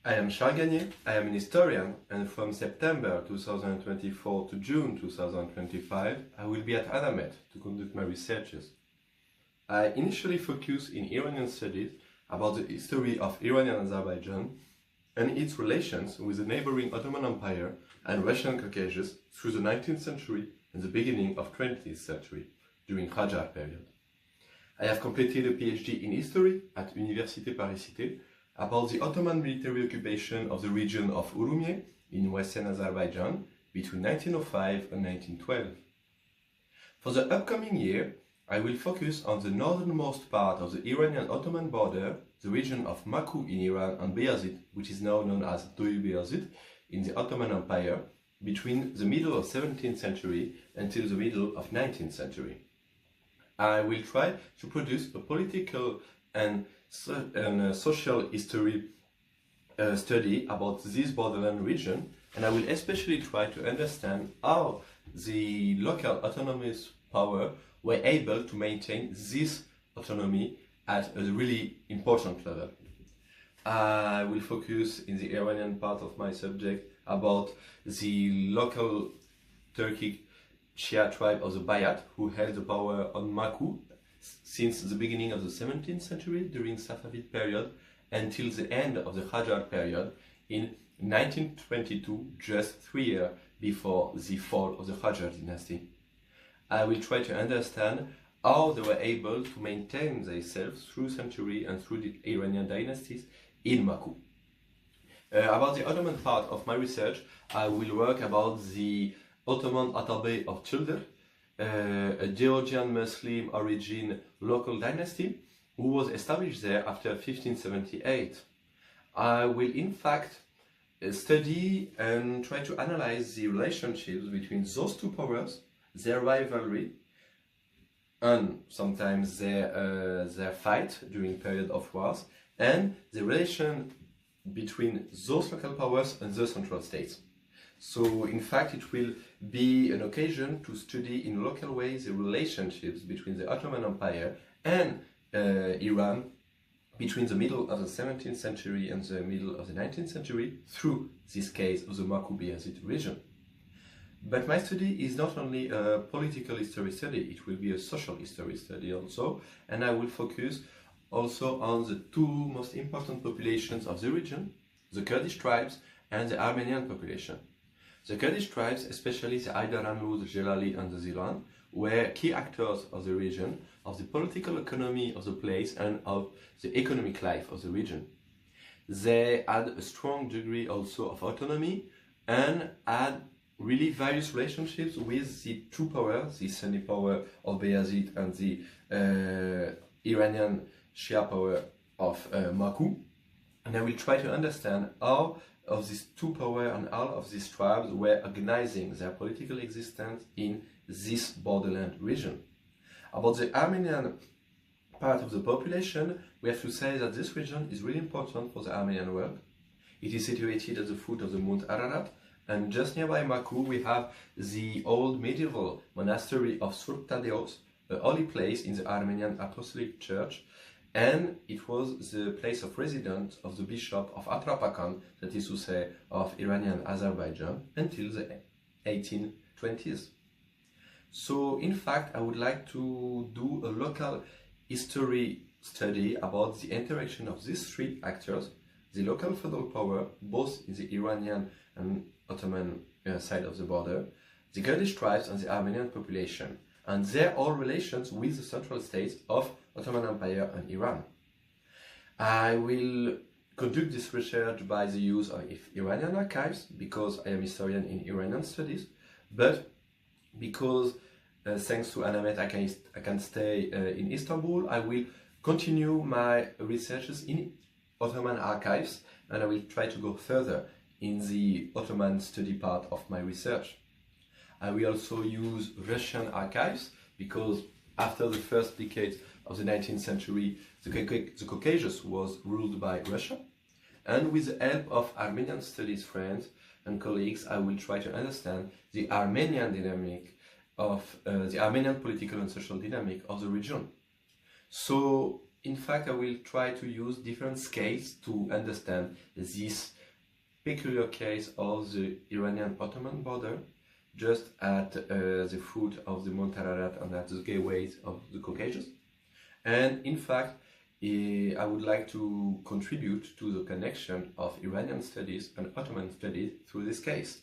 I am Ganier, I am an historian, and from September 2024 to June 2025, I will be at ANAMED to conduct my researches. I initially focused in Iranian studies about the history of Iranian Azerbaijan and its relations with the neighboring Ottoman Empire and Russian Caucasus through the 19th century and the beginning of 20th century, during Qajar period. I have completed a PhD in history at Université Paris-Cité about the Ottoman military occupation of the region of Urumie in western Azerbaijan between 1905 and 1912. For the upcoming year, I will focus on the northernmost part of the Iranian-Ottoman border, the region of Maku in Iran and Bayazid, which is now known as Bayazid in the Ottoman Empire, between the middle of 17th century until the middle of 19th century. I will try to produce a political and social history study about this borderland region, and I will especially try to understand how the local autonomous power were able to maintain this autonomy at a really important level. I will focus in the Iranian part of my subject about the local Turkic Shia tribe of the Bayat, who held the power on Maku since the beginning of the 17th century during Safavid period until the end of the Qajar period in 1922, just 3 years before the fall of the Qajar dynasty. I will try to understand how they were able to maintain themselves through centuries and through the Iranian dynasties in Maku. About the Ottoman part of my research, I will work about the Ottoman Atabey of Childr, a Georgian Muslim origin local dynasty who was established there after 1578. I will in fact study and try to analyze the relationships between those two powers, their rivalry, and sometimes their fight during period of wars, and the relation between those local powers and the central states. So in fact it will be an occasion to study in local ways the relationships between the Ottoman Empire and Iran between the middle of the 17th century and the middle of the 19th century through this case of the Maku-Bayazid region. But my study is not only a political history study, it will be a social history study also, and I will focus also on the two most important populations of the region, the Kurdish tribes and the Armenian population. The Kurdish tribes, especially the Haydaranlu, the Jelali and the Zilan, were key actors of the region, of the political economy of the place and of the economic life of the region. They had a strong degree also of autonomy and had really various relationships with the two powers, the Sunni power of Bayazid and the Iranian Shia power of Maku. And I will try to understand how of these two powers and all of these tribes were organizing their political existence in this borderland region. About the Armenian part of the population, we have to say that this region is really important for the Armenian world. It is situated at the foot of the Mount Ararat, and just nearby Maku we have the old medieval monastery of Surp Tadeos, a holy place in the Armenian Apostolic Church, and it was the place of residence of the bishop of Atrapakan, that is to say of Iranian Azerbaijan, until the 1820s. So in fact I would like to do a local history study about the interaction of these three actors, the local feudal power, both in the Iranian and Ottoman side of the border, the Kurdish tribes and the Armenian population, and their all relations with the central states of Ottoman Empire and Iran. I will conduct this research by the use of Iranian archives, because I am a historian in Iranian studies, but because thanks to ANAMED I can stay in Istanbul, I will continue my researches in Ottoman archives, and I will try to go further in the Ottoman study part of my research. I will also use Russian archives, because after the first decade of the 19th century, the Caucasus was ruled by Russia. And with the help of Armenian studies friends and colleagues, I will try to understand the Armenian dynamic of the Armenian political and social dynamic of the region. So in fact, I will try to use different scales to understand this peculiar case of the Iranian-Ottoman border, just at the foot of the Mount Ararat and at the gateways of the Caucasus. And in fact, I would like to contribute to the connection of Iranian studies and Ottoman studies through this case.